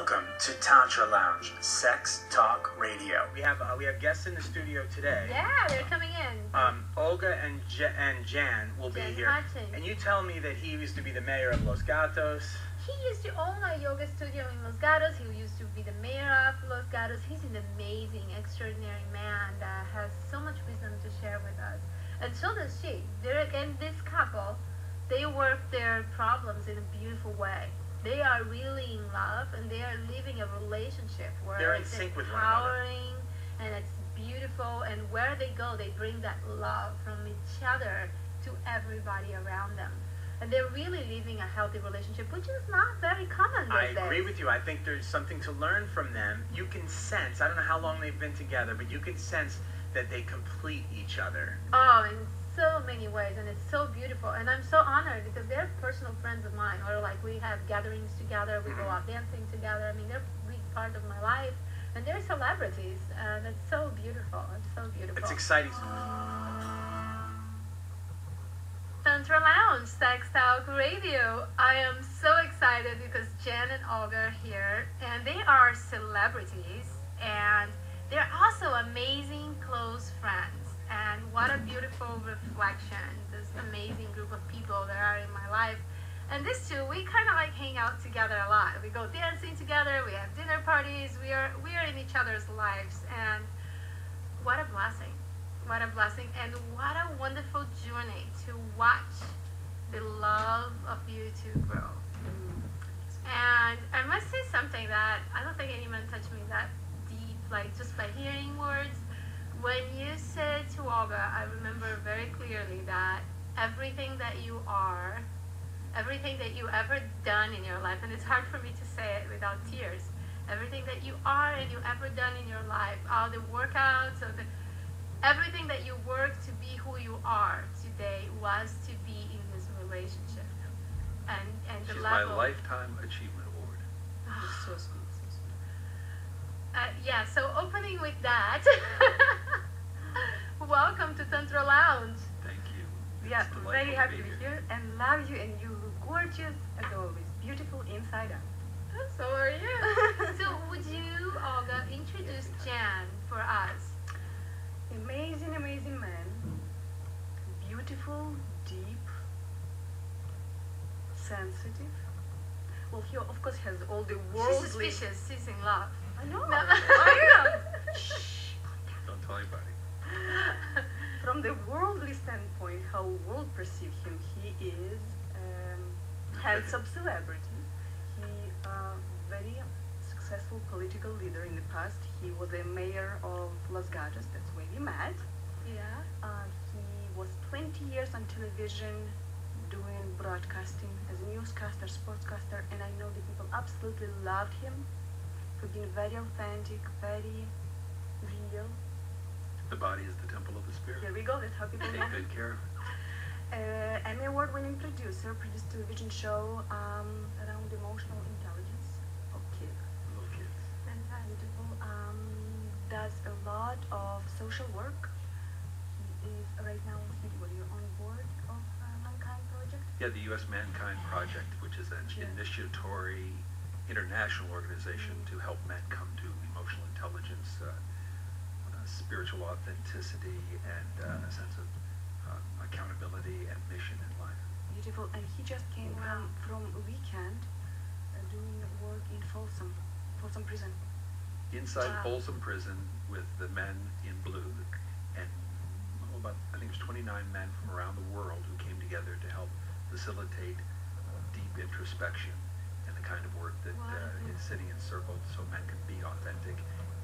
Welcome to Tantra Lounge, Sex Talk Radio. We have guests in the studio today. Yeah, they're coming in. Olga and Jan will be here. Hutton. And you tell me that he used to be the mayor of Los Gatos. He used to own a yoga studio in Los Gatos. He used to be the mayor of Los Gatos. He's an amazing, extraordinary man that has so much wisdom to share with us. And so does she. And this couple, they work their problems in a beautiful way. They are really in love, and they are living a relationship where They're in it's sync with one empowering, and it's beautiful. And where they go, they bring that love from each other to everybody around them. And they're really living a healthy relationship, which is not very common these days. I agree with you. I think there's something to learn from them. You can sense, I don't know how long they've been together, but you can sense that they complete each other. Oh, in so many ways, and it's so beautiful. And I'm so honored because they're personal friends of mine, or like we have gatherings together, we go out dancing together. I mean, they're a big part of my life, and they're celebrities, and it's so beautiful. It's so beautiful. It's exciting. Tantra Lounge, Sex Talk Radio. I am so excited because Jan and Olga are here, and they are celebrities, and they're also amazing close friends. And what a beautiful reflection, this amazing group of people that are in my life. And these two, we kind of like hang out together a lot. We go dancing together, we have dinner parties, we are in each other's lives. And what a blessing. What a blessing, and what a wonderful journey to watch the love of you two grow. And I must say something that I don't think anyone touched me that deep, like just by hearing words. When you said to Olga, I remember very clearly that everything that you are, everything that you ever done in your life, and it's hard for me to say it without tears, everything that you are and you ever done in your life, all the workouts, or everything that you work to be who you are today was to be in this relationship. And the She's level. my Lifetime Achievement Award. So sweet. Yeah, so opening with that, welcome to Tantra Lounge. Thank you. Yeah, It's very delightful happy to to be be here and love you, and you look gorgeous as always, beautiful inside out. So are you. So would you, Olga, introduce Jan for us? Amazing, amazing man, beautiful, deep, sensitive. Well, he of course has all the She's worldly. suspicious. She's in love. I know. No. I am. Don't tell anybody. From the worldly standpoint, how world perceive him, he is handsome celebrity. He very successful political leader in the past. He was a mayor of Los Gatos. That's where we met. Yeah. He was 20 years on television doing broadcasting as a newscaster, sportscaster, and I know the people absolutely loved him for being very authentic, very real. The body is the temple of the spirit. Here we go, that's how people know. Take good care of it. Emmy award-winning producer, produced a television show around emotional intelligence of kids. Little kids. Fantastic. Beautiful. Does a lot of social work. He is right now. You're on board of Mankind Project. Yeah, the U.S. Mankind Project, which is an initiatory international organization to help men come to emotional intelligence, spiritual authenticity, and a sense of accountability and mission in life. Beautiful. And he just came from a weekend doing work in Folsom Prison. Inside Folsom Prison with the men in blue, and I think it was 29 men from around the world who came together to help facilitate deep introspection and the kind of work that is sitting in circles so men can be authentic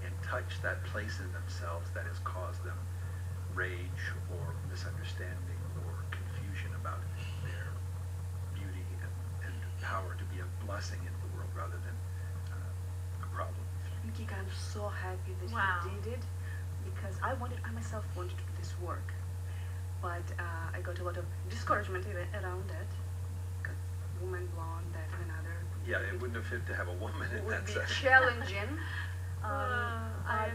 and touch that place in themselves that has caused them rage or misunderstanding or confusion about their beauty and power to be a blessing into the world rather than a problem. I'm so happy that he did it, because I myself wanted to do this work, but I got a lot of discouragement around it, because woman, blonde, that and another. Yeah, it wouldn't have fit to have a woman in that would be section. challenging.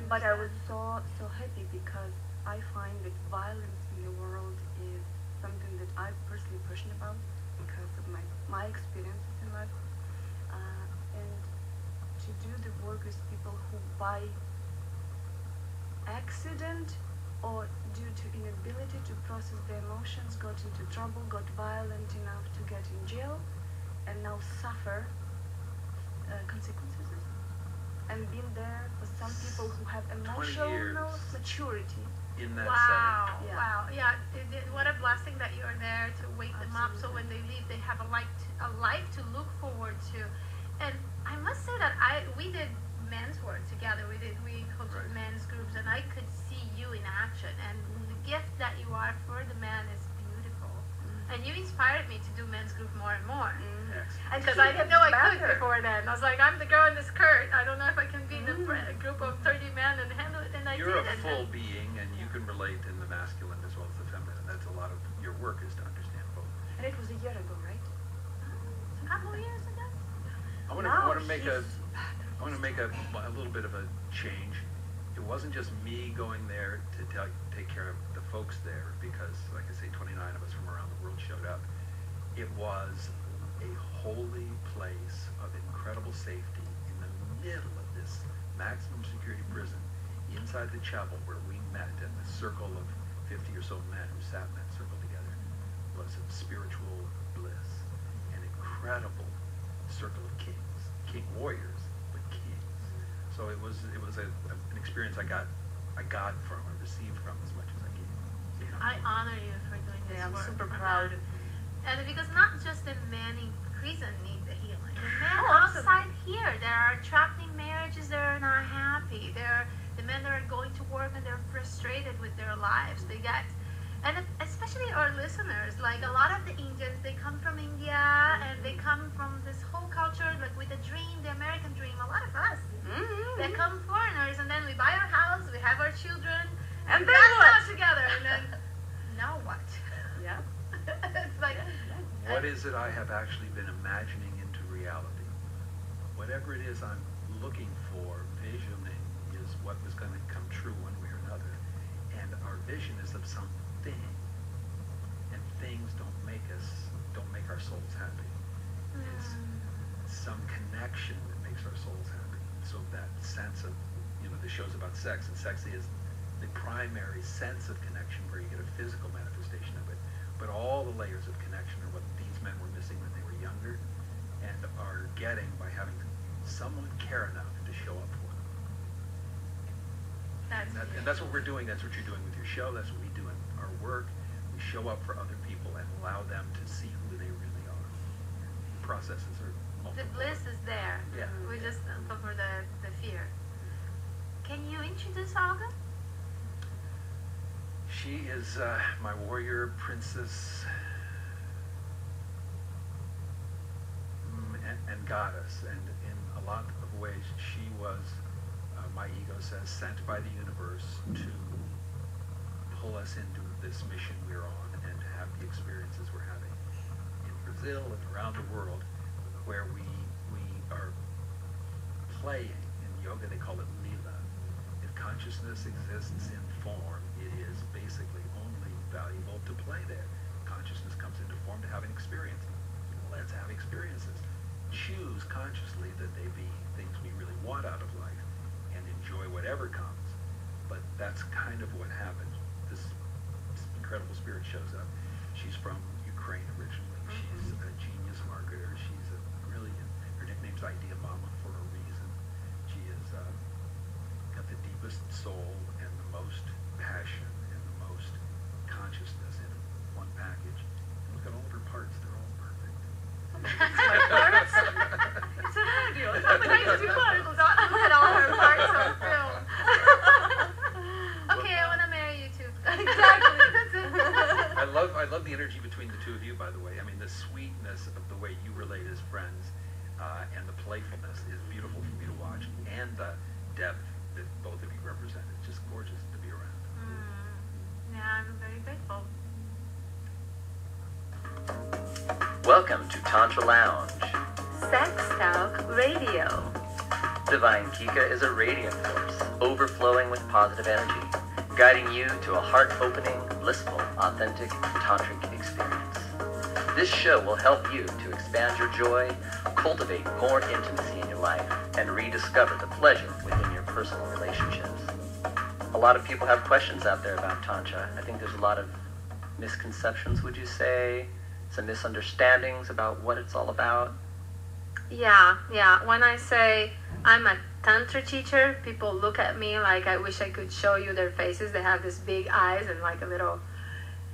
But I was understand. so happy because I find that violence in the world is something that I'm personally passionate about because of my experiences in life. And to work with people who by accident or due to inability to process their emotions got into trouble, got violent enough to get in jail, and now suffer consequences. And been there for some people who have 20 emotional years maturity. in that Wow, setting. Yeah. wow, yeah. What a blessing that you are there to wake them up, so when they leave, they have a life to look forward to. And I must say that we did men's work together. We hosted Right. men's groups, and I could see you in action. And the gift that you are for the man is beautiful. And you inspired me to do men's group more and more. Excellent. And Because he I didn't gets know I could better. before then. I was like, I'm the girl in the skirt. I don't know if I can be in a group of 30 men and handle it. And I You're did. a And full then- being, and you can relate in the masculine as well as the feminine. That's a lot of your work is to understand both. And it was a year ago, right? a couple of years ago. I want Now to make a he's a little bit of a change. It wasn't just me going there to take care of the folks there, because, like I say, 29 of us from around the world showed up. It was a holy place of incredible safety in the middle of this maximum security prison, inside the chapel where we met, and the circle of 50 or so men who sat in that circle together was a spiritual bliss, an incredible circle of kings, king warriors, but kings. So it was an experience I got from, or received from, as much as I gave. I honor you for doing this Yeah, I'm work. super proud. And because not just the men in prison need the healing. The men Oh, awesome. outside here, they are trapped in marriages that are not happy. They're the men that are going to work and they're frustrated with their lives. They get, and especially our listeners, like a lot of the Indians, they come from India and they come from this whole culture, like with the dream, the American dream. A lot of us, they come foreigners, and then we buy our house, we have our children, And then that's what? all together, and then now what? Yeah. It's like, What is it I have actually been imagining into reality? Whatever it is I'm looking for, visioning, is what was going to come true one way or another. And our vision is of something. And things don't make our souls happy. It's some connection that makes our souls happy. So that sense of, the show's about sex, and sex is the primary sense of connection where you get a physical manifestation of it. But all the layers of connection are what these men were missing when they were younger, and are getting by having someone care enough to show up for them. And that's what we're doing. That's what you're doing with your show. That's what we do in our work. We show up for other people and allow them to see who they really are. Processes are multiple. the bliss is there. Yeah. We just over the fear. Can you introduce Olga? She is my warrior princess and goddess, and in a lot of ways she was, my ego says, sent by the universe to pull us into this mission we're on and to have the experiences we're having in Brazil and around the world, where we are playing. In yoga they call it lila. If consciousness exists in form, it is basically only valuable to play there. Consciousness comes into form to have an experience. Let's have experiences. Choose consciously that they be things we really want out of life, and enjoy whatever comes. But that's kind of what happened. This incredible spirit shows up. She's from Ukraine originally. She's a genius marketer. She's a brilliant. Her nickname's Idea Mama for a reason. She has got the deepest soul and the most passion and the most consciousness in one package. And look at all of her parts. They're all perfect. It's a radio. Somebody needs to look at all her parts on film. Okay, I want to marry you too. Exactly. That's it. I love the energy between the two of you, by the way. I mean, the sweetness of the way you relate as friends and the playfulness is beautiful for me to watch, and the depth that both of you represent. It's just gorgeous to be around. Yeah, I'm very grateful. Welcome to Tantra Lounge. Sex Talk Radio. Divine Kika is a radiant force, overflowing with positive energy, guiding you to a heart-opening, blissful, authentic tantric experience. This show will help you to expand your joy, cultivate more intimacy in your life and rediscover the pleasure within your personal relationships. A lot of people have questions out there about Tantra. I think there's a lot of misconceptions, would you say? Some misunderstandings about what it's all about? Yeah. When I say I'm a Tantra teacher, people look at me like I wish I could show you their faces. They have these big eyes and like a little,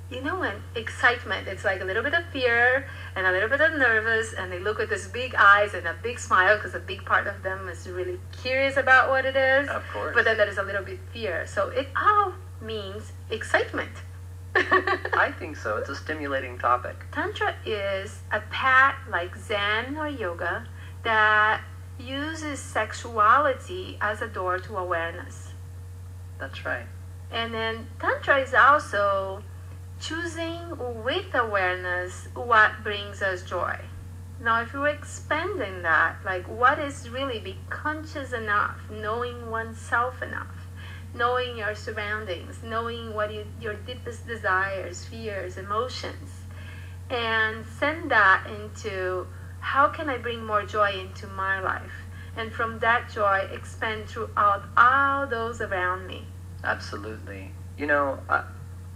when excitement, it's like a little bit of fear and a little bit of nervous, and they look with these big eyes and a big smile because a big part of them is really curious about what it is. Of course. But then there is a little bit fear. So it all means excitement. I think so. It's a stimulating topic. Tantra is a path like Zen or yoga that uses sexuality as a door to awareness. That's right. And then Tantra is also choosing with awareness what brings us joy. Now, if you're expanding that, like what is really be conscious enough, knowing oneself enough, knowing your surroundings, knowing what your deepest desires, fears, emotions, and send that into how can I bring more joy into my life? And from that joy, expand throughout all those around me. Absolutely.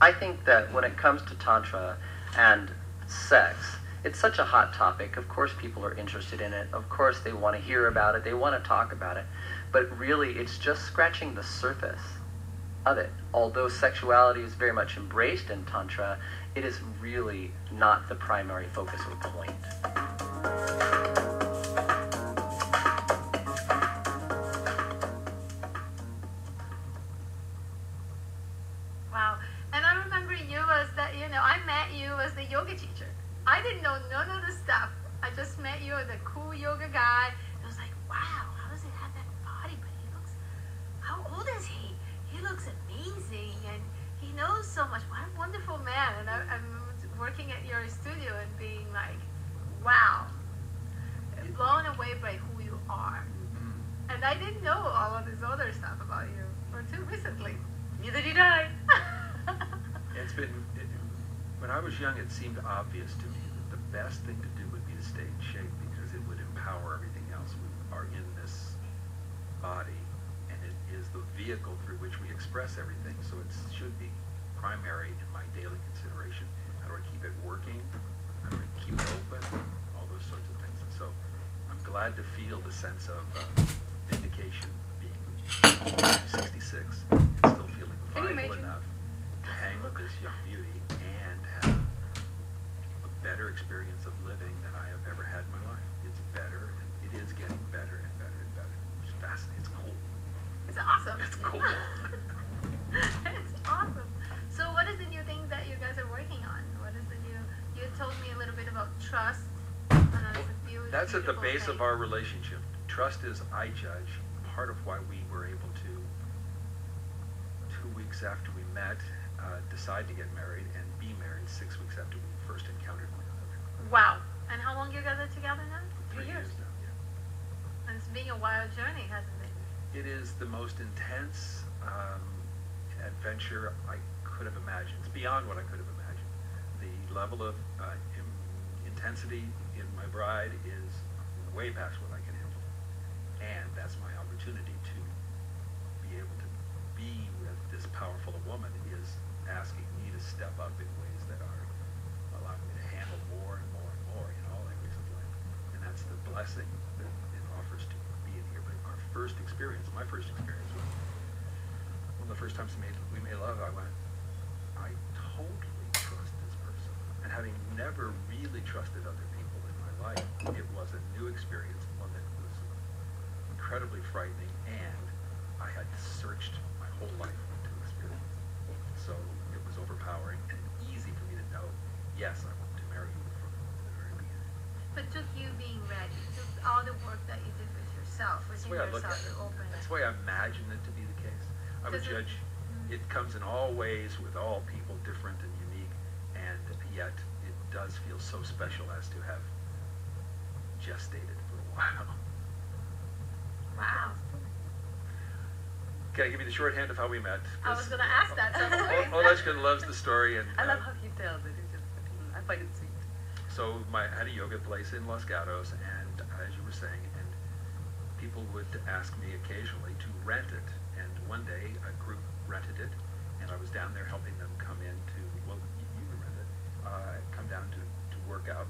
I think that when it comes to Tantra and sex, it's such a hot topic. Of course people are interested in it. Of course they want to hear about it. They want to talk about it. But really it's just scratching the surface of it. Although sexuality is very much embraced in Tantra, it is really not the primary focus or point. Wow. And I remember you as that, I met you as the yoga teacher. I didn't know none of the stuff. I just met you as a cool yoga guy. I was like, wow, how does he have that body? But how old is he? He looks amazing and he knows so much. What a wonderful man. And I'm working at your studio and being like, wow, blown away by who you are. And I didn't know all of this other stuff about you until recently. Neither did I. When I was young, it seemed obvious to me that the best thing to do would be to stay in shape because it would empower everything else. We are in this body, and it is the vehicle through which we express everything. So it should be primary in my daily consideration. How do I keep it working? How do I keep it open? All those sorts of things. And so I'm glad to feel the sense of vindication being 66 and still feeling vital enough to hang with this young beauty and have a better experience of living than I have ever had in my life. It's better, and it is getting better and better and better. It's fascinating. It's cool. It's awesome. It's cool. It's awesome. So what is the new thing that you guys are working on? What is the new, you told me a little bit about trust. That's at the base of our relationship. Trust is, I judge, part of why we were able to, 2 weeks after we met, decide to get married and be married 6 weeks after we first encountered one another. Wow. And how long you guys are together now? 3 years now, yeah. And it's been a wild journey, hasn't it? It is the most intense adventure I could have imagined. It's beyond what I could have imagined. The level of intensity in my bride is way past what I can handle. And that's my opportunity to be able to be with this powerful woman is asking me to step up in ways that are allowing me to handle more and more and more in all areas of life. And that's the blessing that it offers to be in here. But our first experience, my first experience was one of the first times we made love, I went, I totally trust this person. And having never really trusted other people in my life, it was a new experience, one that was incredibly frightening, and I had searched my whole life to experience. So it was overpowering and easy for me to know, yes, I want to marry you from the very beginning. But took you being ready, took all the work that you did with yourself, That's the way I look at it. That's the way I imagine it to be the case. I would judge it comes in all ways with all people, different and unique, and yet it does feel so special as to have gestated for a while. Wow. Can I give you the shorthand of how we met? I was going to ask that. Olga loves the story, and I love how he tells it. I find it sweet. So I had a yoga place in Los Gatos, and as you were saying, and people would ask me occasionally to rent it. And one day a group rented it, and I was down there helping them come in to, well, you can rent it, come down to work out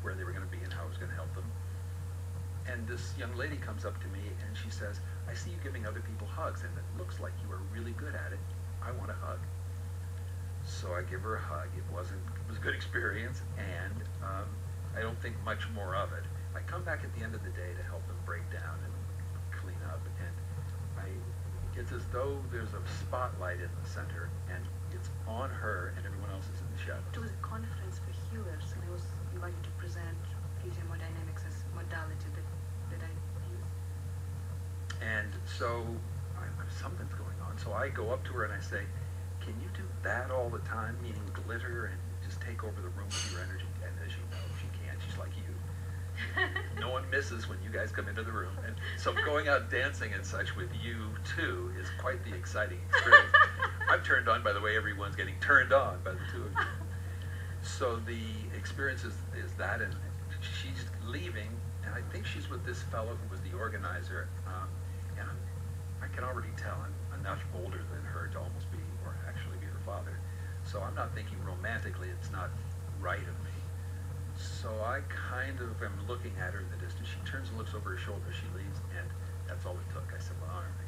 where they were going to be and how I was going to help them. And this young lady comes up to me and she says, I see you giving other people hugs, and it looks like you are really good at it. I want a hug. So I give her a hug. It was a good experience, and I don't think much more of it. I come back at the end of the day to help them break down and clean up, and it's as though there's a spotlight in the center, and it's on her, and everyone else is in the shadows. It was a conference for healers, and I was invited to present physiomodynamics as modality that I use. And so something's going on. So I go up to her and I say, can you do that all the time, meaning glitter and just take over the room with your energy? And as you know, she can't. She's like you. No one misses when you guys come into the room. And so going out dancing and such with you, too, is quite the exciting experience. I'm turned on by the way everyone's getting turned on by the two of you. So the experience is that, and she's leaving, and I think she's with this fellow who was the organizer, and I can already tell I'm enough older than her to almost be, or actually be her father. So I'm not thinking romantically, it's not right of me. So I kind of am looking at her in the distance. She turns and looks over her shoulder, she leaves, and that's all it took. I said, well, all right,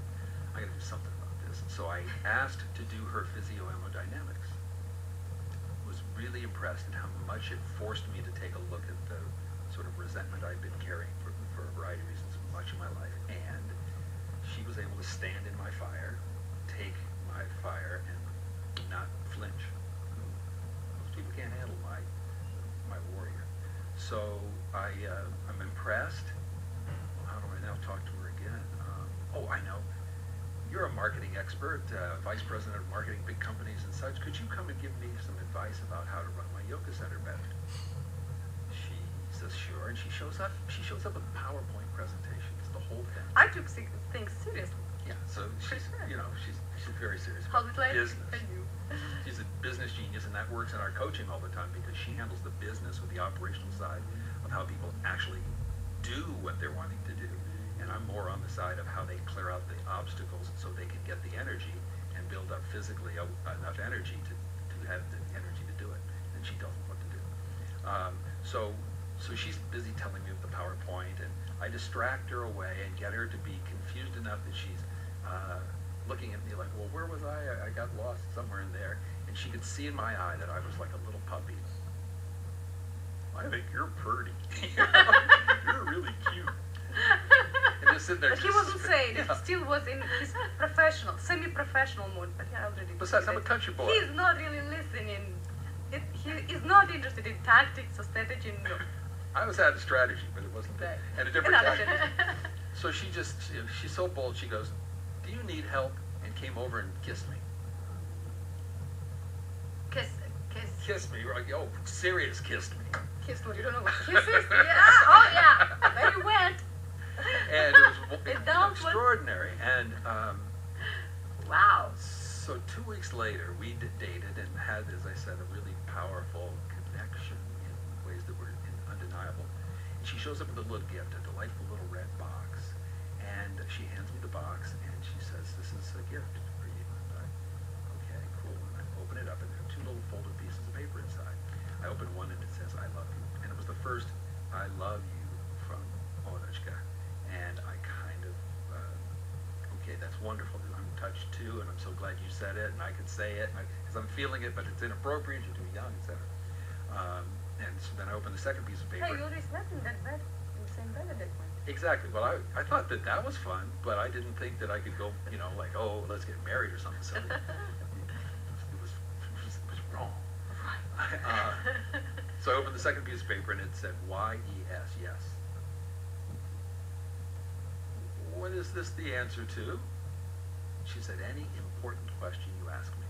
I gotta do something about this. So I asked to do her physiomodynamics. Was really impressed at how much it forced me to take a look at the sort of resentment I'd been carrying for a variety of reasons much of my life. And she was able to stand in my fire, take my fire, and not flinch. Most people can't handle my warrior. So I'm impressed. How do I now talk to her again? Oh, I know. You're a marketing expert, vice president of marketing, big companies and such. Could you come and give me some advice about how to run my yoga center better? She says, sure, and she shows up with a PowerPoint presentation. It's the whole thing. I took things seriously. Yeah, so she's, she's very serious How's about it like? business. And you? She's a business genius, and that works in our coaching all the time because she handles the business with the operational side of how people actually do what they're wanting to do. And I'm more on the side of how they clear out the obstacles so they can get the energy and build up physically enough energy to have the energy to do it. And she tells them what to do. So she's busy telling me of the PowerPoint, and I distract her away and get her to be confused enough that she's looking at me like, well, where was I? I got lost somewhere in there. And she could see in my eye that I was like a little puppy. I think you're pretty. You're really cute. And just sitting there. But he wasn't saying it. He still was in his professional, semi-professional mode. But he already. Besides, I'm a country boy. He's not really listening. He is not interested in tactics or strategy. No. I was out of strategy, but it wasn't that. And a different tactic. So she's so bold. She goes, "Do you need help?" And came over and kissed me. Kissed me. Like, oh, serious kissed me. Kissed what? You don't know what kiss is? Yeah. Oh yeah. Very wet. And it was extraordinary. And wow. So 2 weeks later, we dated and had, as I said, a really powerful connection in ways that were undeniable. And she shows up with a little gift, a delightful little red box. And she hands me the box, and she says, "This is a gift for you." And okay, cool. And I open it up, and there are 2 little folded pieces of paper inside. I open one, and it says, "I love you." And it was the first "I love you" from Olga. And I kind of, okay, that's wonderful. I'm touched too, and I'm so glad you said it, and I could say it, because I'm feeling it, but it's inappropriate, you're too young, etc. And so then I opened the second piece of paper. Hey, you already slept in that bed, in the same bed at that point. Exactly. Well, I thought that was fun, but I didn't think that I could go, like, oh, let's get married or something silly. It was wrong. So I opened the second piece of paper, and it said, Y-E-S, yes. What is this the answer to? She said, any important question you ask me.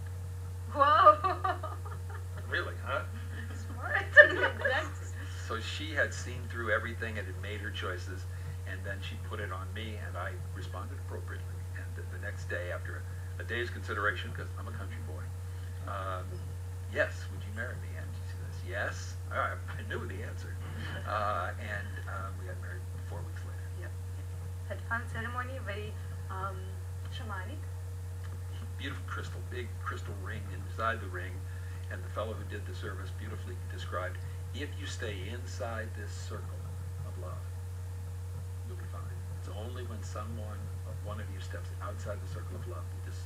Whoa. Really, huh? Smart. So she had seen through everything and had made her choices, and then she put it on me, and I responded appropriately. And the next day, after a day's consideration, because I'm a country boy, yes, would you marry me? And she says, yes. I knew the answer. And we got married 4 weeks later. Yep. Had fun ceremony, very shamanic. Beautiful crystal, big crystal ring inside the ring, and the fellow who did the service beautifully described, if you stay inside this circle of love, you'll be fine. It's only when one of you steps outside the circle of love that this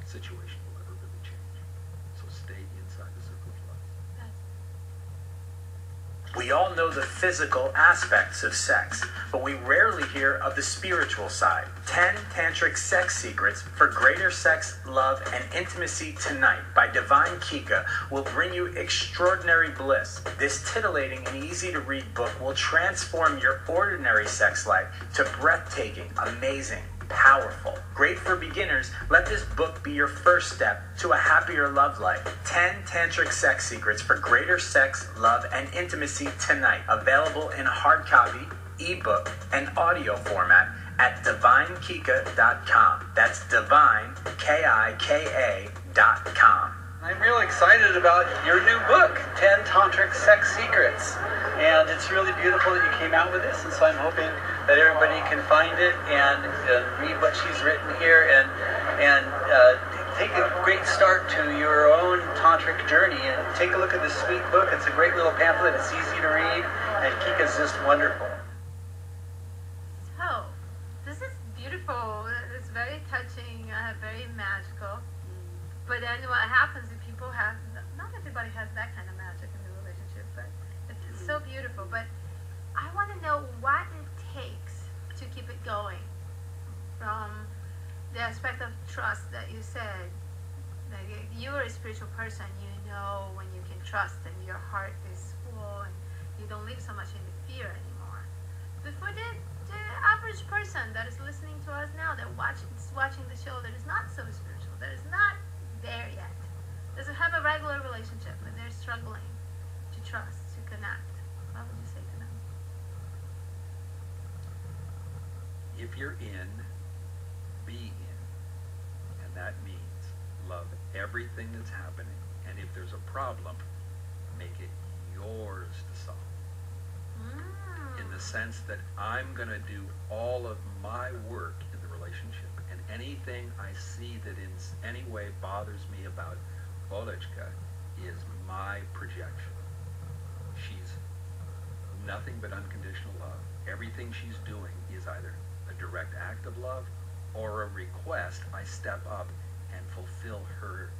situation will ever really change. So stay inside the circle of love. We all know the physical aspects of sex, but we rarely hear of the spiritual side. 10 Tantric Sex Secrets for Greater Sex, Love, and Intimacy Tonight by Divine Kika will bring you extraordinary bliss. This titillating and easy-to-read book will transform your ordinary sex life to breathtaking, amazing, powerful. Great for beginners, let this book be your first step to a happier love life. 10 Tantric Sex Secrets for Greater Sex, Love, and Intimacy Tonight. Available in hard copy, ebook, and audio format at divinekika.com. That's divine, Kika.com. I'm real excited about your new book, 10 Tantric Sex Secrets. And it's really beautiful that you came out with this, and so I'm hoping that everybody can find it and read what she's written here and take a great start to your own tantric journey. And take a look at this sweet book. It's a great little pamphlet. It's easy to read, and Kika's just wonderful. So, this is beautiful. It's very touching, very magical. But then what happens if people have, not everybody has that kind of magic in the relationship, but it's so beautiful. But I want to know what it takes to keep it going. From the aspect of trust that you said, like you are a spiritual person, you know when you can trust and your heart is full and you don't live so much in the fear anymore. But for the average person that is listening to us now, that is watching the show, that is not so spiritual, that is not there yet, doesn't have a regular relationship, but they're struggling to trust, to connect, what would you say to them? If you're in, be in. And that means love everything that's happening. And if there's a problem, make it yours to solve. In the sense that I'm going to do all of my work in the relationship. And anything I see that in any way bothers me about Olechka is my projection. She's nothing but unconditional love. Everything she's doing is either a direct act of love or a request I step up and fulfill her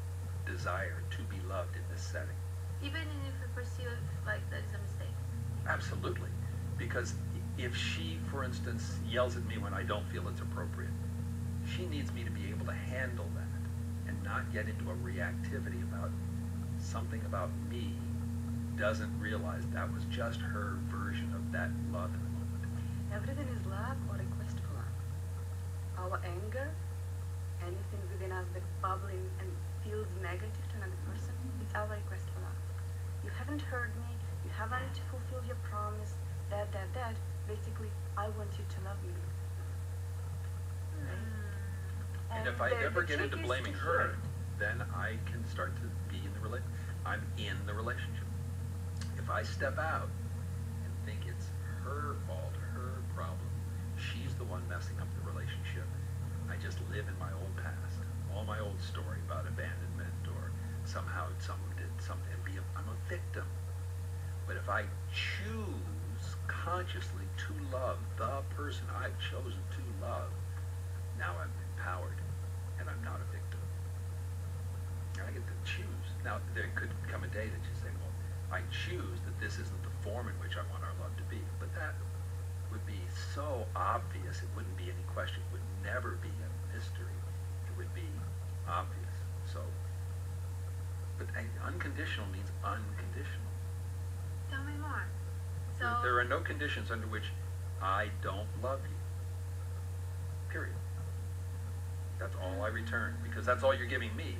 desire to be loved in this setting. Even if you perceive like that is a mistake? Absolutely. Because if she, for instance, yells at me when I don't feel it's appropriate, she needs me to be able to handle that and not get into a reactivity about something about me, doesn't realize that was just her version of that love in the moment. Everything is love or request for love. Our anger, anything within us that's bubbling and feels negative to another person, it's our request for love. You haven't heard me, you haven't fulfilled your promise, that. Basically, I want you to love me. And if I ever get into blaming her, then I can start to be in the relationship. I'm in the relationship. If I step out and think it's her fault, her problem, she's the one messing up the relationship, I just live in my old past, all my old story about abandonment or somehow someone did something. I'm a victim. But if I choose consciously to love the person I've chosen to love, now I'm empowered and I'm not a victim. And I get to choose. Now, there could come a day that you say, well, I choose that this isn't the form in which I want our love to be. But that would be so obvious, it wouldn't be any question. It would never be a mystery. It would be obvious. So, but unconditional means unconditional. Tell me more. So There are no conditions under which I don't love you. Period. That's all I return, because that's all you're giving me.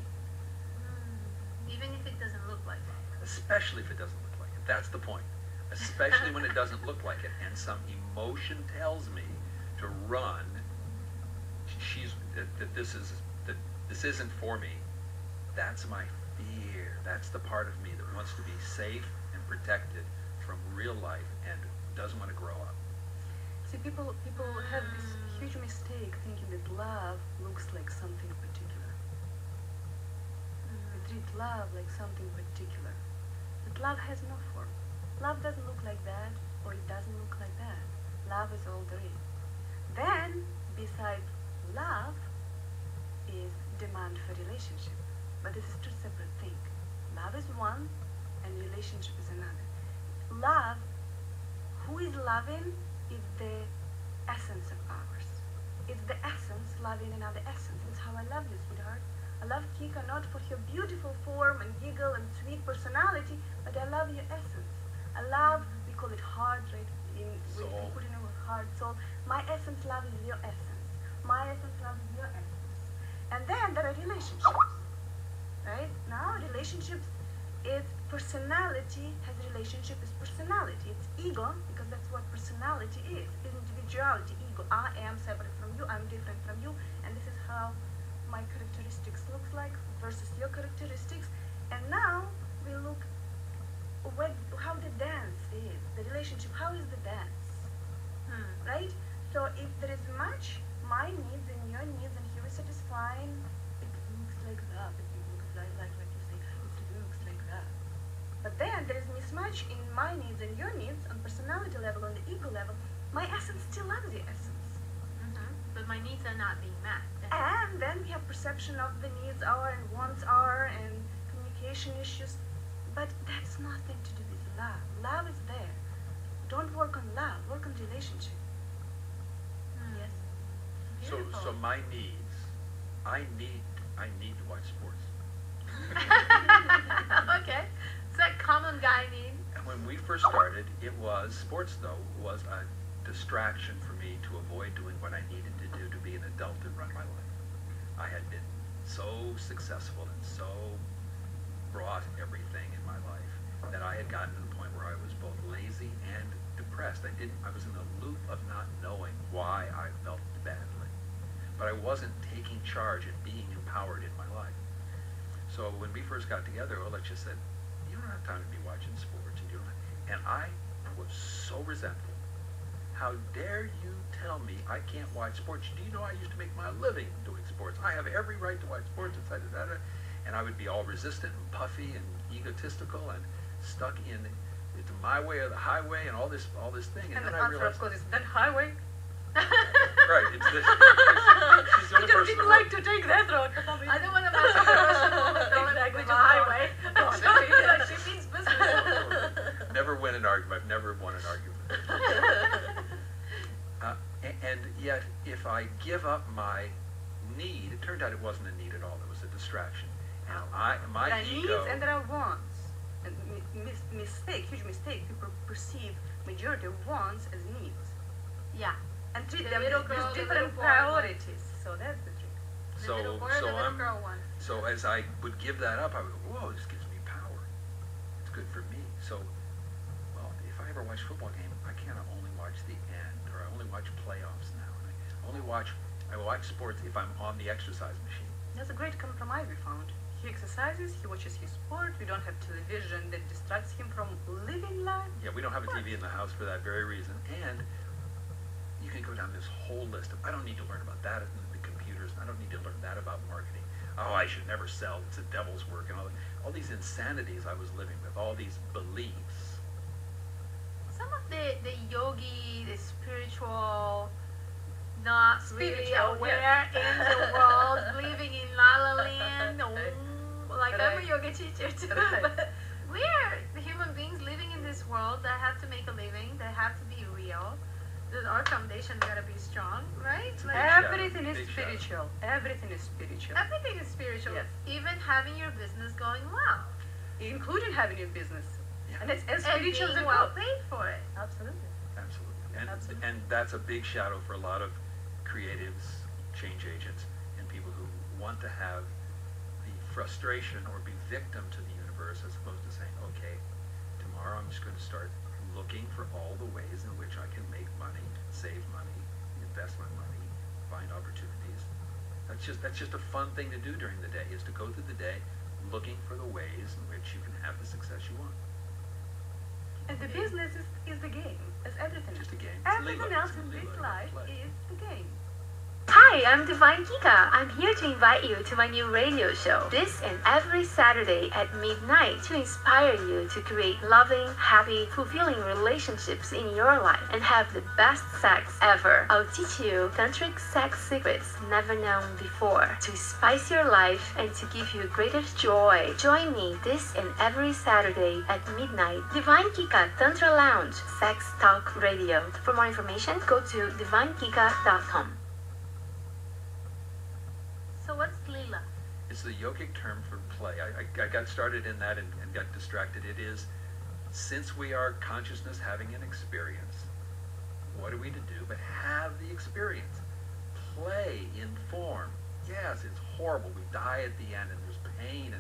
Even if it doesn't look like it. Especially if it doesn't look like it. That's the point. Especially when it doesn't look like it, and some emotion tells me to run. That this isn't for me. That's my fear. That's the part of me that wants to be safe and protected from real life and doesn't want to grow up. See, people have this huge mistake thinking that love looks like something particular. They treat love like something particular. But love has no form. Love doesn't look like that, or it doesn't look like that. Love is all there is. Then, beside love, is demand for relationship. But this is two separate things. Love is one, and relationship is another. Love, who is loving, is the essence of ours. It's the essence loving another essence. That's how I love you, sweetheart. I love Kika not for her beautiful form and giggle and sweet personality, but I love your essence. I love, we call it heart, right? We put in our heart, soul. My essence love is your essence. My essence love is your essence. And then there are relationships, right? Now relationships, it's personality has relationship is personality. It's ego, because that's what personality is. Individuality, ego. I am separate from you, I'm different from you, and this is how my characteristics looks like versus your characteristics. And now we look how the dance is, the relationship, how is the dance, right? So if there is much, my needs and your needs, and he was satisfying, it looks like that, it looks like you say, it looks like that. But then there is mismatch in my needs and your needs on personality level, on the ego level. My essence still loves the essence. But my needs are not being met. And then we have perception of the needs are and wants are and communication issues. But that's nothing to do with love. Love is there. Don't work on love, work on relationship. Yes. So my needs, I need to watch sports. Okay. It's that common guy need. And when we first started, sports though, was a distraction for me to avoid doing what I needed to do to be an adult and run my life. I had been so successful and so brought everything in my life that I had gotten to the point where I was both lazy and depressed. I was in a loop of not knowing why I felt badly. But I wasn't taking charge and being empowered in my life. So when we first got together, Olga just said, you don't have time to be watching sports. And I was so resentful. How dare you tell me I can't watch sports? Do you know I used to make my living doing sports? I have every right to watch sports, etc. And I would be all resistant and puffy and egotistical and stuck in it's my way or the highway and all this thing. And then the I answer, realized, of course, is that highway. right, it's this. She's the only Because person people who- like to take that road. I don't want to mess up the language of the highway. She means business. Never win an argument. I've never won an argument. And yet, if I give up my need, it turned out it wasn't a need at all. It was a distraction. And my There are ego. needs and there are wants. And huge mistake. People perceive majority of wants as needs. Yeah. And treat The them little with girl, the different little boy priorities. So that's the trick. The little boy or the little girl one. So as I would give that up, I would go, whoa, this gives me power. It's good for me. So, well, if I ever watch a football game, I cannot only watch the end, or I only watch playoffs now. I watch sports if I'm on the exercise machine. That's a great compromise we found. He exercises, he watches his sport, we don't have television that distracts him from living life. Yeah, we don't have a TV in the house for that very reason. And you can go down this whole list of, I don't need to learn about that in the computers. I don't need to learn that about marketing. Oh, I should never sell. It's a devil's work. And all these insanities I was living with, all these beliefs. Some of the yogi, the spiritual, not really Spiritual, aware in the world, living in La La Land. Like I'm a yoga teacher too, but we're the human beings living in this world that have to make a living, that have to be real. That our foundation gotta be strong, right? Like Everything is Big shadow. spiritual. Everything is spiritual. everything is spiritual. Yes. Even having your business going well. Including having your business. Yeah. And it's as And spiritual as being it well goes. paid for it. Absolutely. Absolutely. Absolutely. And that's a big shadow for a lot of creatives, change agents, and people who want to have the frustration or be victim to the universe as opposed to saying, okay, tomorrow I'm just going to start looking for all the ways in which I can make money, save money, invest my money, find opportunities. That's just a fun thing to do during the day, is to go through the day looking for the ways in which you can have the success you want. And the business is the game, as everything. Just a game. It's Everything Lila. else It's in Lila this in life play. is the game. Hi, I'm Divine Kika. I'm here to invite you to my new radio show. This and every Saturday at midnight to inspire you to create loving, happy, fulfilling relationships in your life and have the best sex ever. I'll teach you tantric sex secrets never known before to spice your life and to give you greater joy. Join me this and every Saturday at midnight. Divine Kika Tantra Lounge, Sex Talk Radio. For more information, go to divinekika.com. So what's Lila? It's the yogic term for play. I got started in that and got distracted. It is, since we are consciousness having an experience, what are we to do but have the experience? Play in form. Yes, it's horrible. We die at the end and there's pain,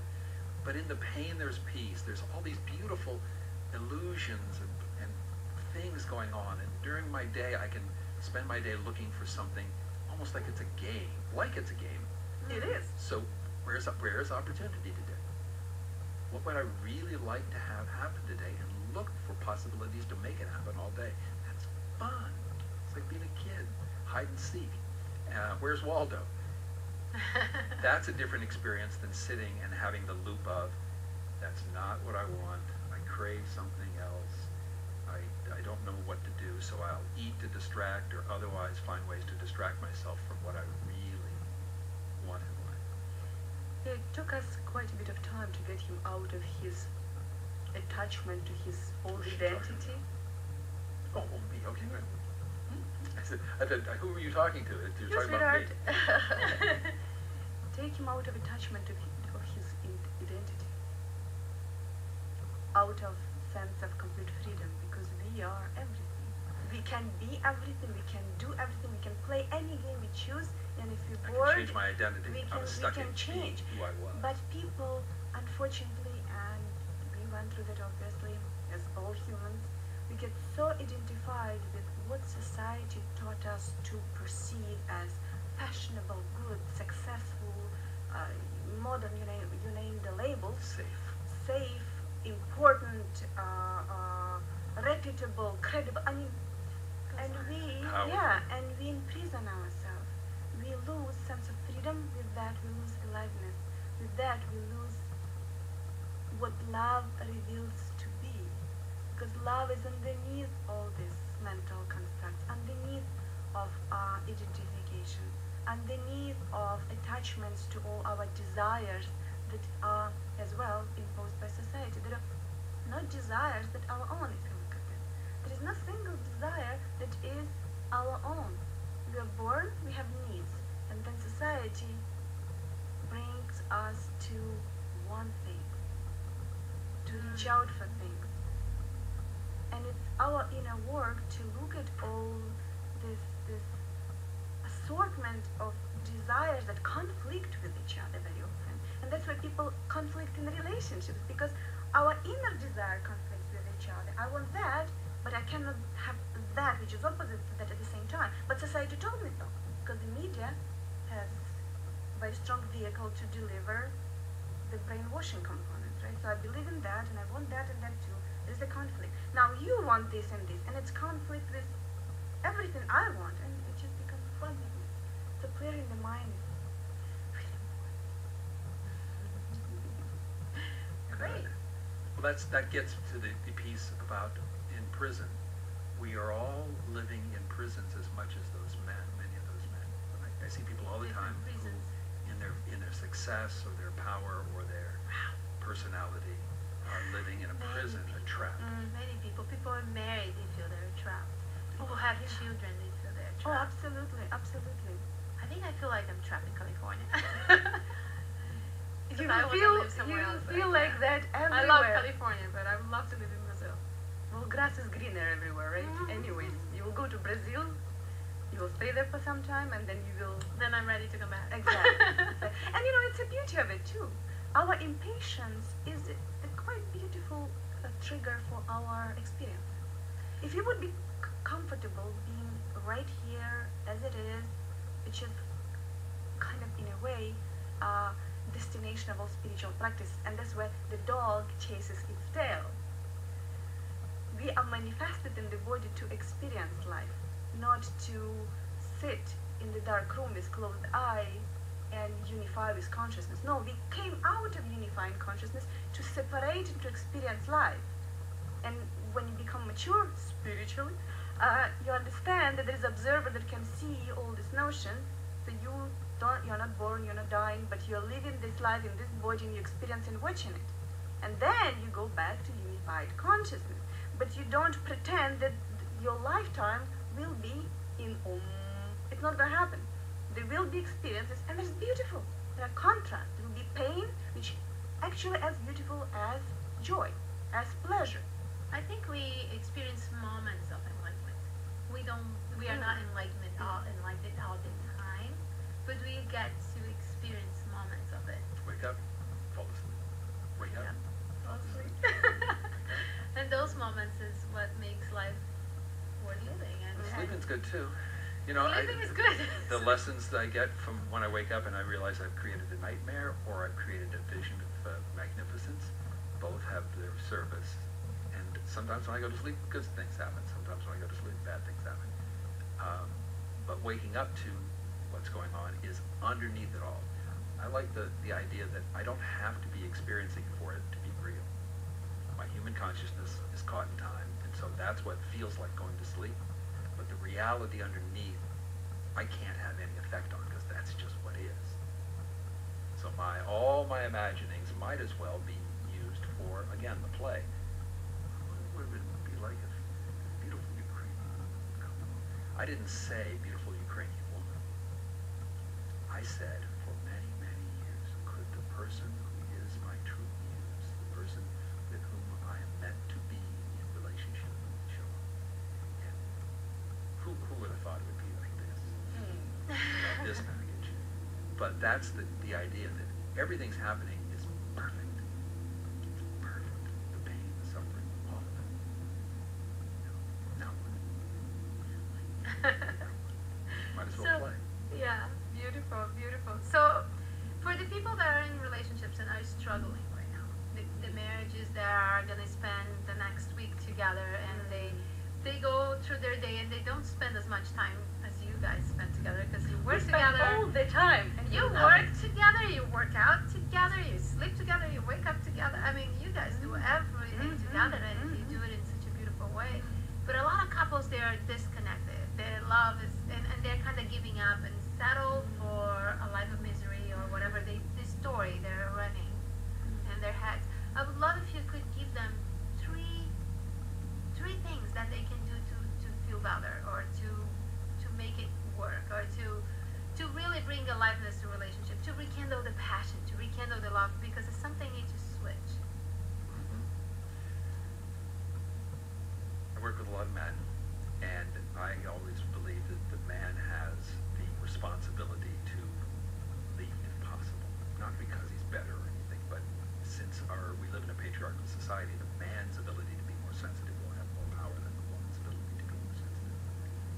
but in the pain there's peace. There's all these beautiful illusions and things going on. And during my day, I can spend my day looking for something almost like it's a game, It is. So where's opportunity today? What would I really like to have happen today? And look for possibilities to make it happen all day. That's fun. It's like being a kid. Hide and seek. Where's Waldo? That's a different experience than sitting and having the loop of, that's not what I want. I crave something else. I don't know what to do, so I'll eat to distract or otherwise find ways to distract myself from what I really want in life. It took us quite a bit of time to get him out of his attachment to his old Who's she identity. Oh, me, okay, good. I said, who were you talking to? You're Yes, talking about me. sweetheart. Take him out of attachment of his identity. Out of sense of complete freedom, because we are everything. We can be everything, we can do everything, we can play any game we choose, and if we're I bored, can change my identity. we I was stuck can in change. being who I was. But people, unfortunately, and we went through that obviously, as all humans, we get so identified with what society taught us to perceive as fashionable, good, successful, modern, you name the labels, safe, important, reputable, credible. I mean, and we, and we imprison ourselves. We lose sense of freedom. With that, we lose aliveness. With that, we lose what love reveals to be. Because love is underneath all these mental constructs, underneath of our identification, underneath of attachments to all our desires that are as well imposed by society. There are not desires that are our own, if you look at it. There is no single desire that is our own. We are born, we have needs, and then society brings us to want things, to reach out for things. And it's our inner work to look at all this assortment of desires that conflict with each other very often. And that's why people conflict in relationships, because our inner desire conflicts with each other. I want that, but I cannot have that which is opposite to that at the same time. But society told me so, because the media has a very strong vehicle to deliver the brainwashing components, right? So I believe in that, and I want that and that too. There's a conflict. Now you want this and this, and it's conflict with everything I want, and it just becomes fuzzy. So clearing the mind is really Great. Well, that gets to the piece about in prison. We are all living in prisons as much as those men, many of those men. I see people all the time who, in their success or their power or their personality, are living in a prison, a trap. Many people are married, they feel they're trapped. People have children, they feel they're Oh, trapped. absolutely, absolutely. I think I feel like I'm trapped in California. You I wanna feel live somewhere else, but I feel like can't. that everywhere. I love California, but I would love to live in Brazil. Well, grass is greener everywhere, right? Anyways, you will go to Brazil, you will stay there for some time, and then you will... Then I'm ready to come back. Exactly. And it's a beauty of it too. Our impatience is a quite beautiful trigger for our experience. If you would be comfortable being right here as it is, which is kind of in a way destination of all spiritual practice, and that's where the dog chases its tail. we are manifested in the body to experience life, not to sit in the dark room with closed eye and unify with consciousness. No, we came out of unifying consciousness to separate and to experience life. And when you become mature spiritually, you understand that there is an observer that can see all this notion. So you're not born, you're not dying, but you're living this life in this body and you experience and watching it. And then you go back to unified consciousness. But you don't pretend that your lifetime will be in Om. It's not going to happen. There will be experiences, and it's beautiful. There are contrasts. There will be pain, which actually as beautiful as joy, as pleasure. I think we experience moments of enlightenment. We are not enlightened all the time, but we get to experience moments of it. Wake up, fall asleep. Wake up. Yeah. Fall asleep. And those moments is what makes life worth living. And Sleeping's good too. You know, sleeping is good. The lessons that I get from when I wake up and I realize I've created a nightmare or I've created a vision of magnificence, both have their service. And sometimes when I go to sleep, good things happen. Sometimes when I go to sleep, bad things happen. But waking up to what's going on is underneath it all. I like the idea that I don't have to be experiencing for it to be real. My human consciousness is caught in time, and so that's what feels like going to sleep. But the reality underneath, I can't have any effect on because that's just what is. So all my imaginings might as well be used for, again, the play. What would it be like if beautiful Ukrainian couple? I didn't say beautiful Ukrainian woman. I said, for many, many years, could the person who is my true muse, the person with whom I am meant to be in relationship, show up? And who would have thought it would be like this? This package. But that's the idea that everything's happening is perfect. It's perfect. The pain, the suffering, all of it. Now what? Might as well play. Yeah, beautiful, beautiful. So, for the people that are in relationships and are struggling right now, the marriages that are going to spend the next week together, and they go through their day and they don't spend as much time as you guys spend together because you work together all the time. And you work together, you work out together, you sleep together, you wake up together. I mean, you guys do everything together, and you do it in such a beautiful way. But a lot of couples, they are disconnected. Their love is, and they're kind of giving up and settle for a life of misery or whatever the story they're running in their heads. I would love if you could give them three things that they can do to feel better, or to make it work, or to really bring aliveness to relationship, to rekindle the passion, to rekindle the love, because it's something you need to switch. I work with a lot of men, and I always believe that the man has the responsibility to lead if possible. Not because he's better or anything, but since we live in a patriarchal society, the man's ability to be more sensitive will have more power than the woman's ability to be more sensitive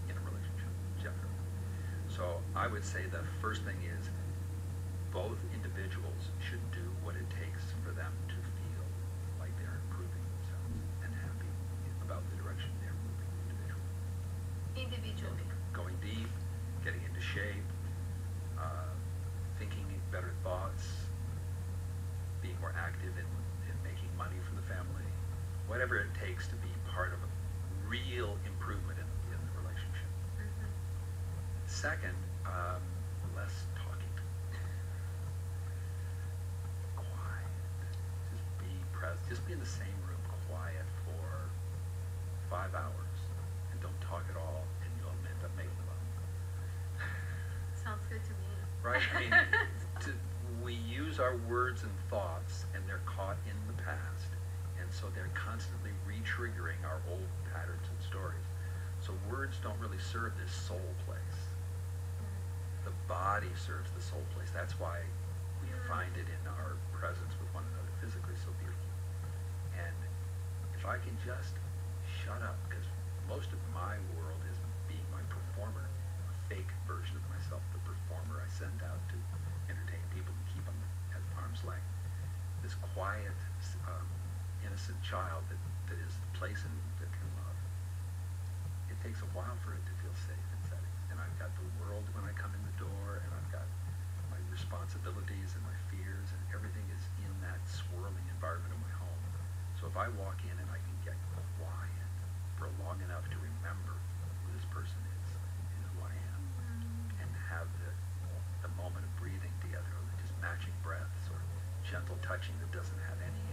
in a relationship, generally. So I would say the first thing is both individuals should do what it takes for them to feel like they're improving themselves and happy about the direction they're moving individually. Going deep, getting into shape, thinking better thoughts, being more active in making money for the family, whatever it takes to be part of a real improvement in the relationship. Second, less talking. Quiet. Just be present. Just be in the same room, quiet for 5 hours, and don't talk at all, and you'll end up making love. Sounds good to me. Right? I mean, we use our words and thoughts, and they're caught in the past, and so they're constantly re-triggering our old patterns and stories. So words don't really serve this soul place. The body serves the soul place. That's why we find it in our presence with one another physically so beautiful. And if I can just shut up, because most of my world is being my performer, a fake version of myself, the performer I send out to entertain people and keep them at arm's length. This quiet, innocent child that that is the place that can love, it takes a while for it to feel safe in settings. And I've got the world when I come in the door, and I've got my responsibilities and my fears, and everything is in that swirling environment of my home. So if I walk in and I can get quiet for long enough to remember who this person is and who I am, and have the moment of breathing together, or just matching breaths, or gentle touching that doesn't have any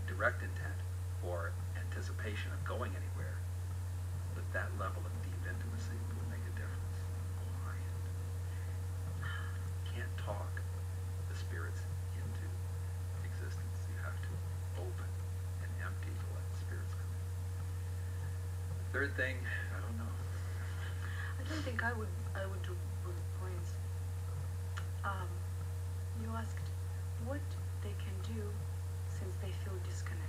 direct intent or anticipation of going anywhere, but that level of deep intimacy will make a difference. Quiet. Can't talk the spirits into existence. You have to open and empty to let the spirits come in. The third thing, I don't know. I don't think I would do bullet points. You asked what they can do since they feel disconnected.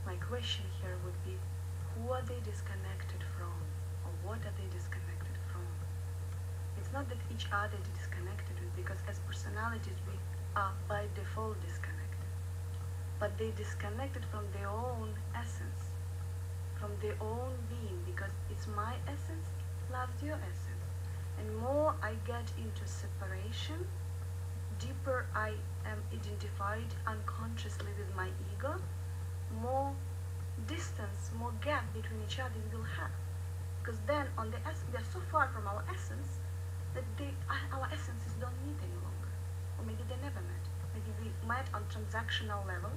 My question here would be, who are they disconnected from, or what are they disconnected from? It's not that each other is disconnected with, because as personalities we are by default disconnected, but they disconnected from their own essence, from their own being, because it's my essence loves your essence. And more I get into separation, deeper I am identified unconsciously with my ego, more distance, more gap between each other we will have. Because then on the essence, we are so far from our essence that our essences don't meet any longer. Or maybe they never met. Maybe we met on transactional level.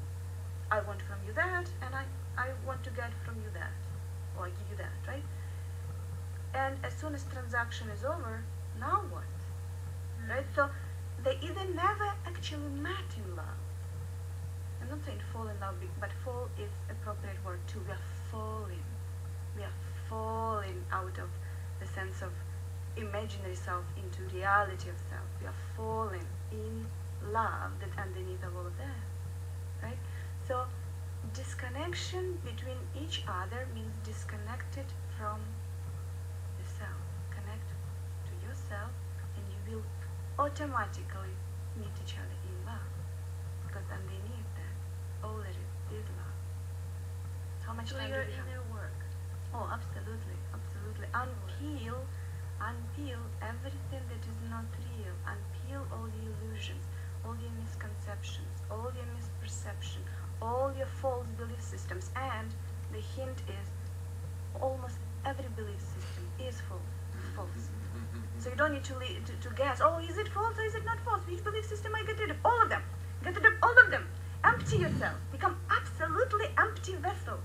I want from you that, and I want to get from you that. Or I give you that, right? And as soon as transaction is over, now what? Right? So they either never actually met in love. I'm not saying fall in love, but fall is appropriate word too. We are falling. We are falling out of the sense of imaginary self into reality of self. We are falling in love that underneath of all of that. Right? So disconnection between each other means disconnected from the self. Connect to yourself and you will automatically meet each other in love. Because underneath that, all there is love. How much time do we have? Inner work. Oh, absolutely, absolutely. Unpeel everything that is not real. Unpeel all the illusions, all your misconceptions, all your misperception, all your false belief systems. And the hint is, almost every belief system is false. So you don't need to guess, oh, is it false or is it not false? Which belief system I get rid of? All of them. Get rid of all of them. Empty yourself. Become absolutely empty vessel.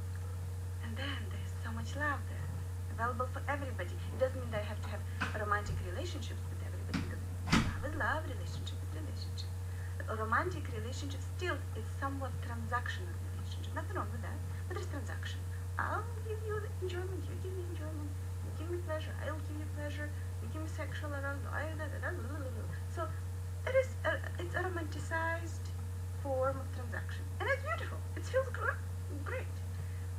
And then there's so much love there, available for everybody. It doesn't mean that I have to have romantic relationships with everybody, because love is love, relationship is relationship. But a romantic relationship still is somewhat transactional relationship. Nothing wrong with that, but there's transaction. I'll give you enjoyment, you give me enjoyment. You give me pleasure, I'll give you pleasure. You give me sexual arousal. So it's a romanticized form of transaction, and it's beautiful. It feels great,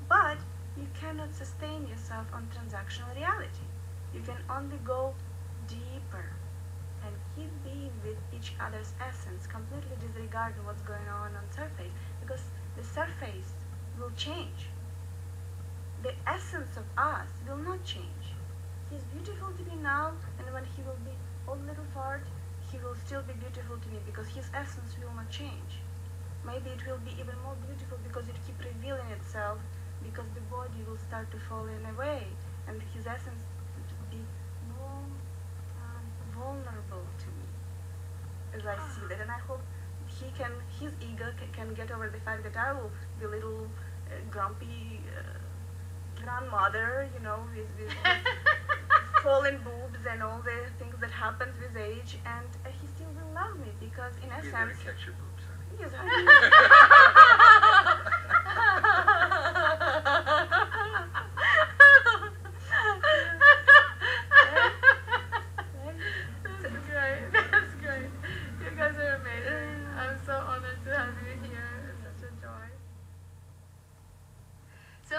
but you cannot sustain yourself on transactional reality. You can only go deeper and keep being with each other's essence, completely disregarding what's going on surface, because the surface will change. The essence of us will not change. He's beautiful to me now, and when he will be old little fart, he will still be beautiful to me, because his essence will not change. Maybe it will be even more beautiful because it keeps revealing itself, because the body will start to fall in away, and his essence will be more vulnerable to me as I see that. And I hope his ego can get over the fact that I will be a little grumpy grandmother, with fallen boobs and all the things that happens with age, and he still will love me, because in essence... You're going to catch your boobs, honey. Yes, That's great. You guys are amazing. I'm so honored to have you here. It's such a joy. So,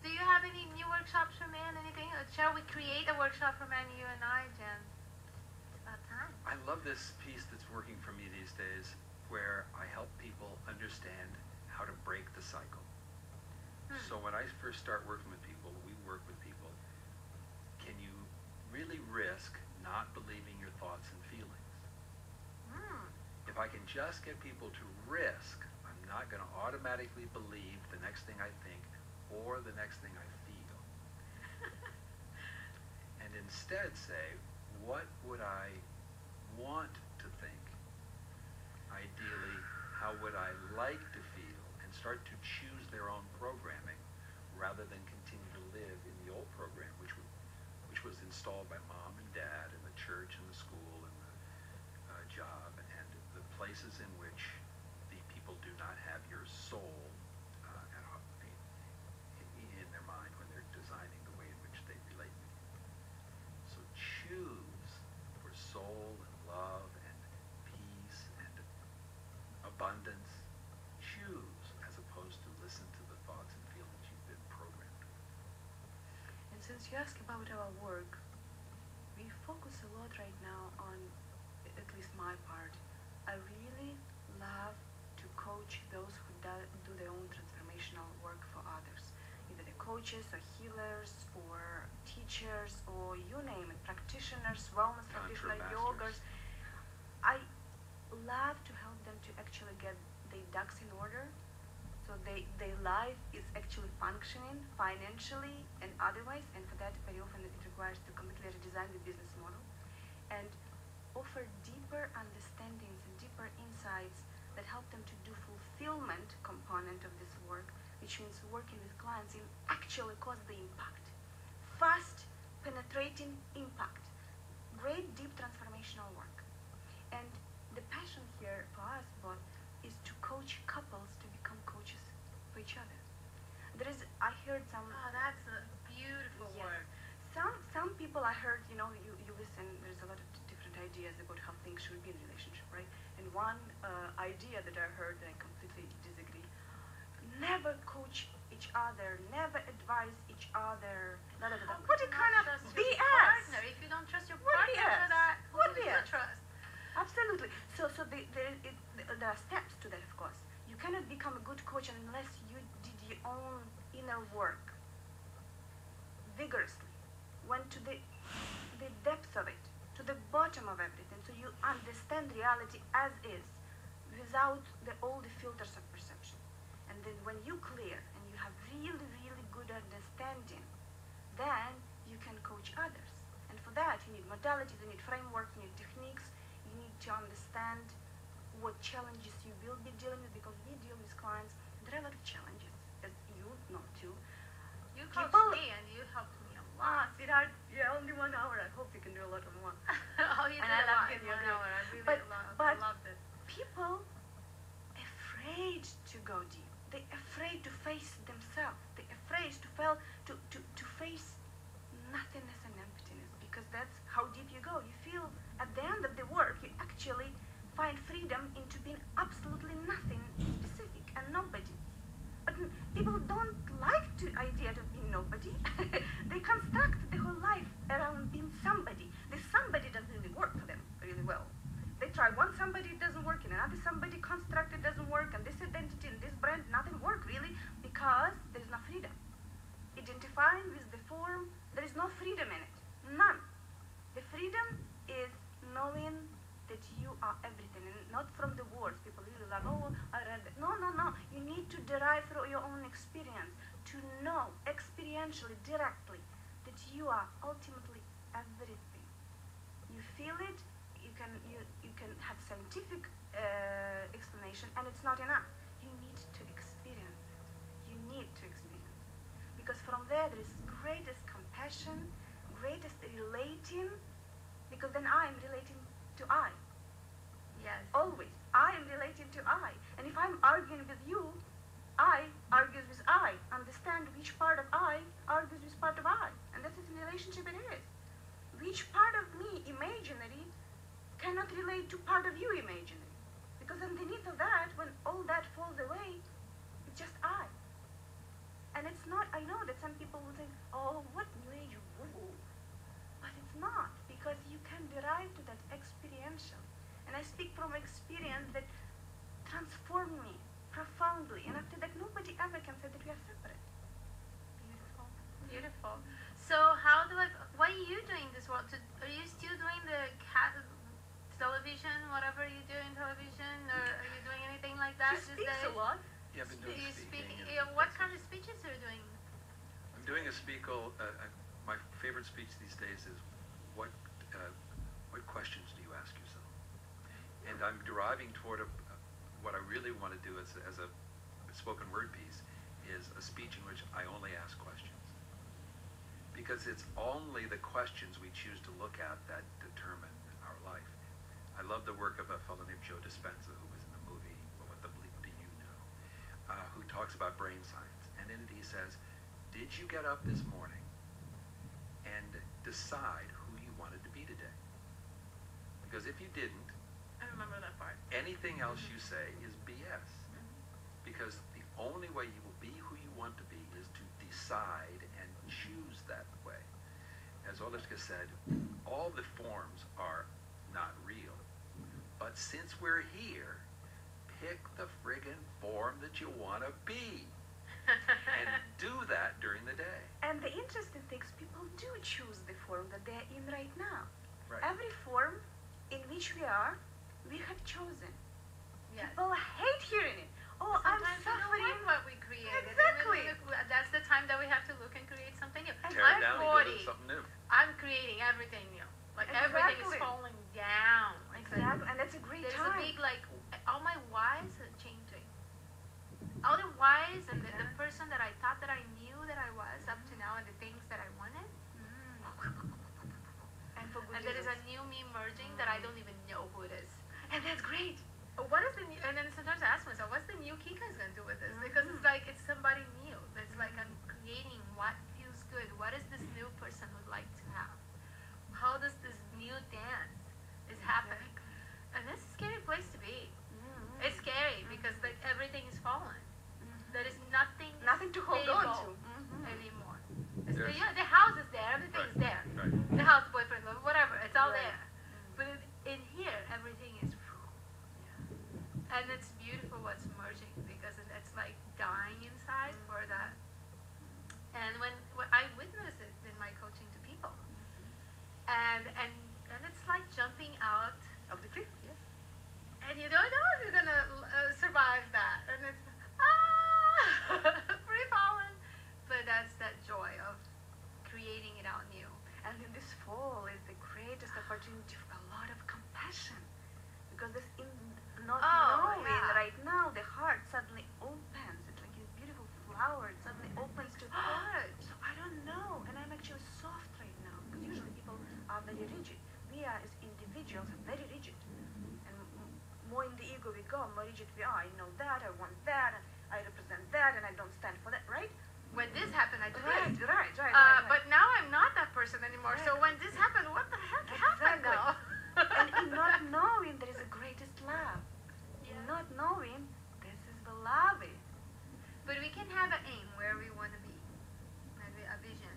do you have any new workshops for men? Anything? Shall we create a workshop for men, you and I, Jen? It's about time. I love this piece that's working for me these days, where I help people understand how to break the cycle. So when I first start working with people, we work with people, can you really risk not believing your thoughts and feelings? If I can just get people to risk, I'm not going to automatically believe the next thing I think or the next thing I feel. And instead say, what would I want to think? Ideally, how would I like to feel? And start to choose their own programming rather than continue to live in the old program, which was installed by mom and dad and the church and the school and the job and the places in which the people do not have your soul in their mind when they're designing the way in which they relate with you. So choose for soul and love and peace and abundance. Choose as opposed to listen to the thoughts and feelings you've been programmed with. And since you asked about our work, we focus a lot right now on, at least my part, I really love to coach those who do their own transformational work for others. Either the coaches or healers or teachers or you name it, practitioners, wellness practitioners, yogers. I love to help them to actually get their ducks in order, so their life is actually functioning financially and otherwise, and for that very often it requires to completely redesign the business model and offer deeper understandings and deeper insights that help them to do fulfillment component of this work, which means working with clients in actually cause the impact. Fast, penetrating impact. Great deep transformational work. And the passion here for us both is to coach couples to become coaches for each other. I heard some... Oh, that's a beautiful word. Some people I heard, you listen, there's a lot of different ideas about how things should be in a relationship, right? And one idea that I heard that I completely disagree, never coach each other, never advise each other, da, da, da, da. What kind of BS? Partner. If you don't trust your partner for that, who will you trust? Absolutely. So there are steps to that, of course. You cannot become a good coach unless you did your own inner work vigorously, went to the depth of it, to the bottom of everything, so you understand reality as is, without all the filters of perception. And then when you clear and you have really, really good understanding, then you can coach others. And for that, you need modalities, you need framework, you need techniques, you need to understand what challenges you will be dealing with, because we deal with clients. There are a lot of challenges, as you know too. You coached me and you helped me a lot. Sweetheart, yeah, only 1 hour. I hope you can do a lot more. Oh, you did a lot in 1 hour. I really loved it. People afraid to go deep. They're afraid to face themselves. They're afraid to face nothingness and emptiness, because that's how deep you go. You feel at the end of the work, you actually find freedom into being absolutely nothing specific and nobody. But people don't like the idea of being nobody. They construct the whole life around being somebody. The somebody doesn't really work for them really well. They try one somebody, it doesn't work, and another somebody construct, it doesn't work, and this identity and this brand, nothing work really, because there's no freedom. Identifying with the form, there is no freedom in it. None. The freedom is knowing that you are everything, and not from the words. People really love, oh, I read that. No, no, no. You need to derive through your own experience, to know experientially, directly, that you are ultimately everything. You feel it, you can have scientific explanation, and it's not enough. You need to experience it. You need to experience it. Because from there is greatest compassion, greatest relating, because then I am relating to I. Yes. Always. I am relating to I. And if I'm arguing with you, I argues with I. Understand which part of I argues with part of I. And that is in relationship it is. Which part of me, imaginary, cannot relate to part of you, imaginary. Because underneath of that, when all that falls away, it's just I. And it's not, I know that some people will think, oh, what new age woo. But it's not, because you can derive to that experiential. And I speak from experience that transformed me profoundly. And after that, nobody ever can say that we are separate. these speaks days? a lot. Yeah, I've been doing You speaking. speak. and What kind of speeches are you doing? I'm doing a speakle. My favorite speech these days is, what questions do you ask yourself? And I'm deriving toward what I really want to do as a spoken word piece is a speech in which I only ask questions. Because it's only the questions we choose to look at that determine our life. I love the work of a fellow named Joe Dispenza, who was in the movie What the Bleep Do You Know, who talks about brain science. And in it he says, did you get up this morning and decide who you wanted to be today? Because if you didn't, I remember that part. anything else you say is BS. Because the only way you will be who you want to be is to decide and choose that way. As Olga said, all the forms are not real. But since we're here, pick the friggin' form that you want to be. And do that during the day. And the interesting thing is people do choose the form that they're in right now. Right. Every form in which we are, we have chosen. Yes. People hate hearing it. Oh, Sometimes I'm we don't suffering. like what we created. Exactly. And that's the time that we have to look and create something new. Tear it down I'm and 40. build something new. I'm creating everything new. Like everything is Exactly. falling down. Like Exactly, and that's a great there's time. a big like all my whys are changing. All the whys and the person that I thought that I knew that I was up to now and the things that I wanted. And for good And there is reasons. a new me merging that I don't even know who it is. And that's great. What is the new, and then sometimes I ask myself, what's the new Kika is going to do with this? Because it's like, it's somebody new. It's like I'm creating what feels good. What is this new person would like to have? How does this new dance is happening? And that's a scary place to be. It's scary because like everything is fallen. There is nothing Nothing to hold on stable to. anymore. It's There's- the house is there, everything's there. Right. The house, boyfriend, whatever, it's all Right. there. But in here, everything is, and it's beautiful what's merging because it's like dying inside for that. And when I witness it in my coaching to people, and it's like jumping out Of the cliff, yes. and you don't know if you're gonna survive that, and it's free falling. But that's that joy of creating it out new. And in this fall is the greatest opportunity for a lot of compassion. Because this not knowing right now, the heart suddenly opens. It's like a beautiful flower. It suddenly opens to Good. So I don't know. And I'm actually soft right now. Because usually people are very rigid. We are as individuals very rigid. And more in the ego we go, more rigid we are. I know that, I want that, and I represent that, and I don't stand for that, right? When this happened, I did Right, this. right. But now I'm not that person anymore. So when this happened, what the heck happened Exactly. now? And in not knowing, there is the greatest love. Yeah. In not knowing, this is the love. But we can have an aim where we want to be, maybe a vision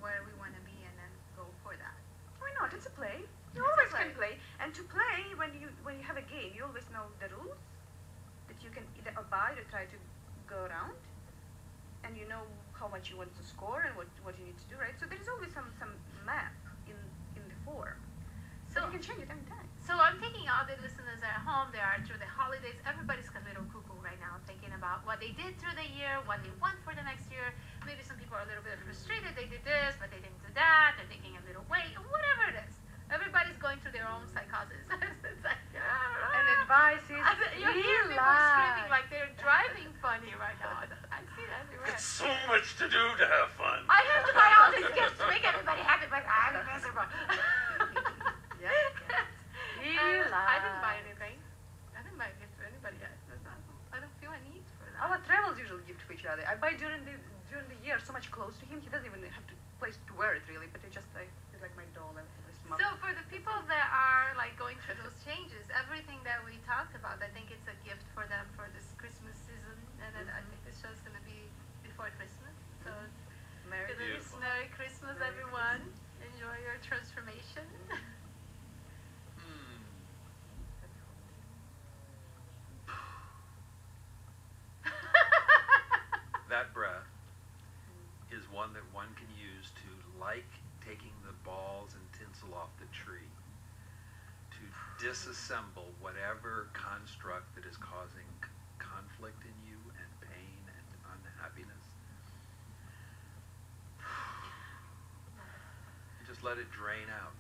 where we want to be, and then go for that. Why not? It's a play. You It's a always play. can play. And to play, when you have a game, you always know the rules that you can either abide or try to go around. And you know how much you want to score and what you need to do, right? So there is always some map in the form. So you can change it anytime. So I'm thinking all the listeners are at home, they are through the holidays, everybody's a little cuckoo right now thinking about what they did through the year, what they want for the next year. Maybe some people are a little bit frustrated, they did this, but they didn't do that, they're thinking a little wait, whatever it is. Everybody's going through their own psychosis. It's like, And advice is you hear people screaming like they're driving funny right now. I see that everywhere. It's so much to do to have fun. I have to buy all these gifts to make everybody happy, but I'm miserable. Yeah. I didn't buy anything. I didn't buy a gift for anybody yet. I don't feel a need for that. Our travels usually give to each other. I buy during the year so much clothes to him. He doesn't even have to place to wear it really, but it's like my doll. So for the people that are like going through those changes, everything that we talked about, I think it's a gift for them for this Christmas season, and then I think this show's gonna be before Christmas. So Merry Beautiful. Merry Christmas, everyone. Enjoy your transformation. That breath is one that one can use to, like taking the balls and tinsel off the tree, to disassemble whatever construct that is causing conflict in you and pain and unhappiness. And just let it drain out.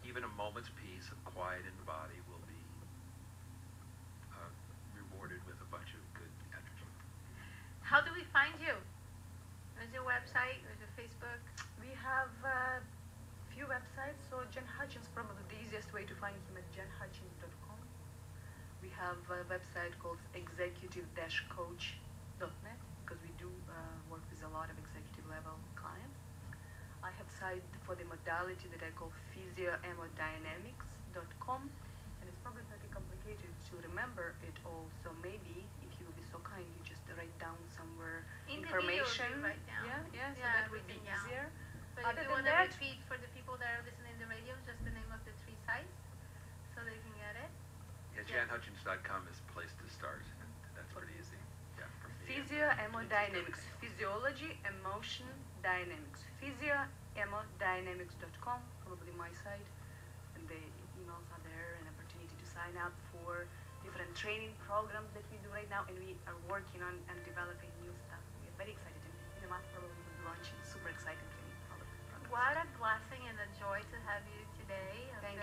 Even a moment's peace of quiet in the body will be rewarded with a bunch of good energy. How do we find you? There's your website, there's your Facebook. We have a few websites. So Jen Hutchins, probably the easiest way to find him at jenhutchins.com. We have a website called executive-coach.net because we do work with a lot of executive level clients. I have site for the modality that I call physiohemodynamics.com, and it's probably pretty complicated to remember it all. So maybe if you will be so kind, you just write down somewhere In information. The video, write down. Yeah, so that would be easier. But Other if you than want to that, repeat for the people that are listening to the radio, just the name of the 3 sites, so they can get it. Yeah, janhutchins.com is a place to start, and that's pretty easy. Yeah, for me. Physiohemodynamics, physiology, emotion, dynamics. Physiohemodynamics.com, probably my site, and the emails are there, and opportunity to sign up for different training programs that we do right now, and we are working on and developing new stuff. We are very excited, and in a month probably we'll be launching super exciting training programs. What a blessing and a joy to have you today. Thank